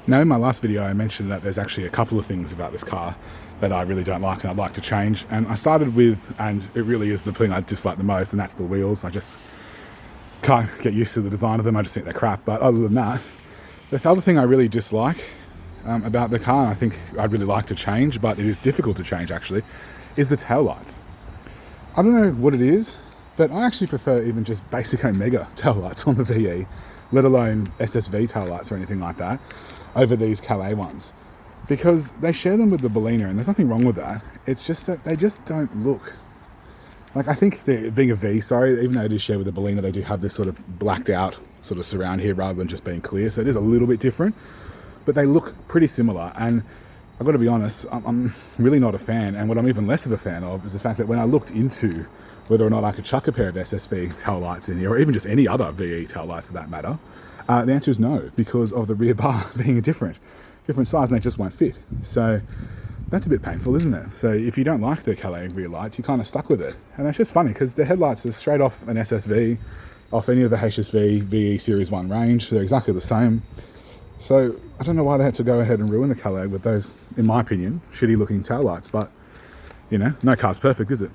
Now, in my last video, I mentioned that there's actually a couple of things about this car that I really don't like and I'd like to change. And I started with, and it really is the thing I dislike the most, and that's the wheels. I just can't get used to the design of them. I just think they're crap. But other than that, the other thing I really dislike about the car, and I think I'd really like to change, but it is difficult to change actually, is the tail lights. I don't know what it is, but I actually prefer even just basic Omega tail lights on the VE, let alone SSV tail lights or anything like that, over these Calais ones, because they share them with the Bellina, and there's nothing wrong with that. It's just that they just don't look like, I think being a V, sorry, even though it is shared with the Bellina, they do have this sort of blacked out sort of surround here rather than just being clear, so it is a little bit different, but they look pretty similar. And I've got to be honest, I'm really not a fan, and what I'm even less of a fan of is the fact that when I looked into whether or not I could chuck a pair of SSV tail lights in here, or even just any other VE tail lights for that matter, the answer is no, because of the rear bar being a different size, and they just won't fit. So that's a bit painful, isn't it? So if you don't like the Calais rear lights, you're kind of stuck with it. And it's just funny because the headlights are straight off an SSV, off any of the HSV VE Series 1 range. They're exactly the same. So I don't know why they had to go ahead and ruin the Calais with those, in my opinion, shitty looking tail lights. But, you know, no car's perfect, is it?